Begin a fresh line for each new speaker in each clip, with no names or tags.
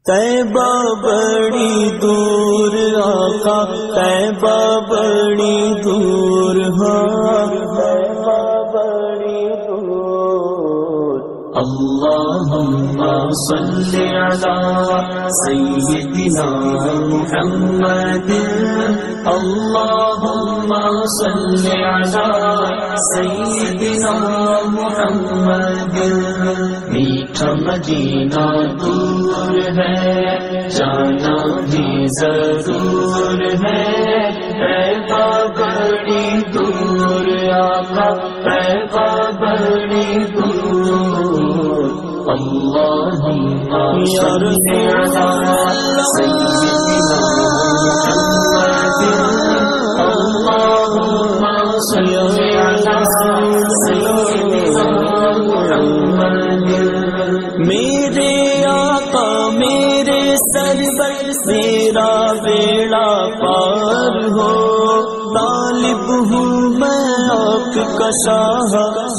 طیبہ بڑی دور آقا، طیبہ بڑی دور، ہاں طیبہ بڑی دور۔ اللہم صلی علی سیدنا محمد، اللہم صلی علی سیدنا محمد۔ میٹھا مدینہ دور ہے، جانا بھی ضرور ہے، طیبہ بڑی دور آقا، طیبہ بڑی دور۔ اللہم صلی علی سیدنا محمد، اللہم صلی علی سیدنا محمد۔ میرے آقا میرے سرور میرا بیڑا پار ہو، طالب ہوں میں آپ کا شاہ،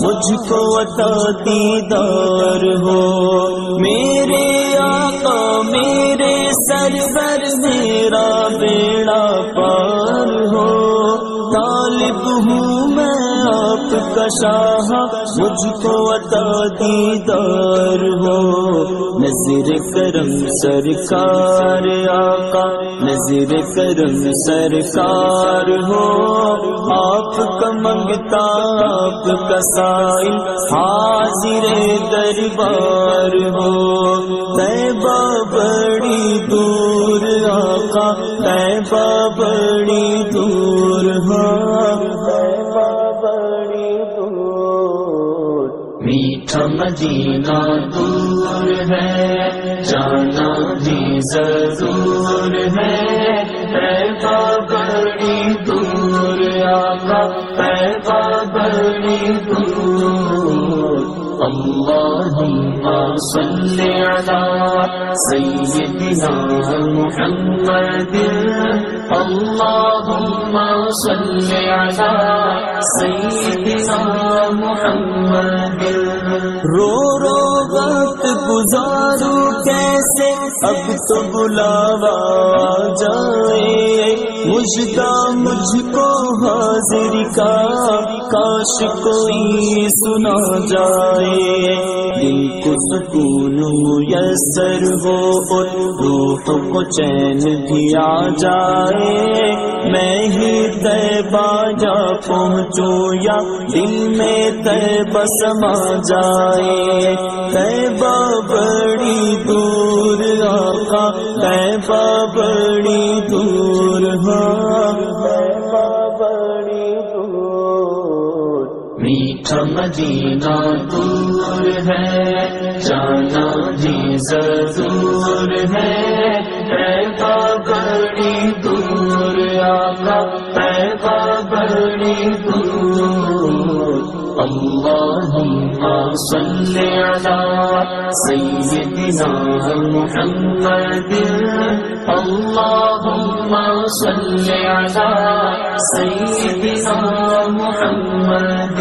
مجھ کو عطا دیدار ہو۔ میرے آقا میرے سرور میرا بیڑا پار ہو، طالب ہوں میں آپ کا شاہ، مجھ کو عطا دیدار ہو۔ نظر کرم سرکار آقا، نظر کرم سرکار ہو، آپ کا منگتا آپ کا سائل، حاضر دربار ہو۔ طیبہ بڑی دور آقا، طیبہ بڑی دور، ہاں طیبہ بڑی دور۔ میٹھا مدینہ دور ہے، جانا بھی ضرور ہے، طیبہ بڑی دور آقا، طیبہ بڑی دور۔ اللہم صلی علی سیدنا محمد، اللہم صلی علی سیدنا محمد۔ رو رو وقت گزاروں کیسے، اب تو بلاوا جائے، مژدہ مجھ کو حاضر کا، کاش کوئی سنا جائے۔ دل کو سکون میسر ہو اور روح کو چین بھی آ جائے، میں ہی طیبہ جا پہنچوں یا دل میں طیبہ سما جائے۔ طیبہ بڑی دور آقا، طیبہ بڑی دور، ہاں طیبہ بڑی دور۔ میٹھا مدینہ دور ہے، جانا بھی ضرور ہے، طیبہ بڑی دور آقا، طیبہ بڑی دور۔ اللہم صلی علی سیدنا محمد، اللہم صلی علی سیدنا محمد۔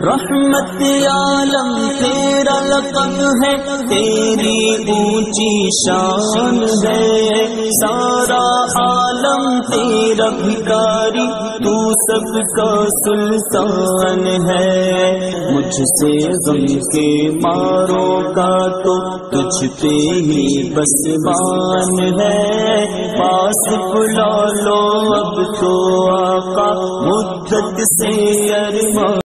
رحمت عالم تیرا لقب ہے، تیری اونچی شان ہے، سارا عالم تیرا بھکاری، تو سب کا سلطان ہے۔ مجھ سے غم کے ماروں کا تو تجھ پہ ہی بس مان ہے، پاس بلا لو اب تو آقا، مدت سے ارمان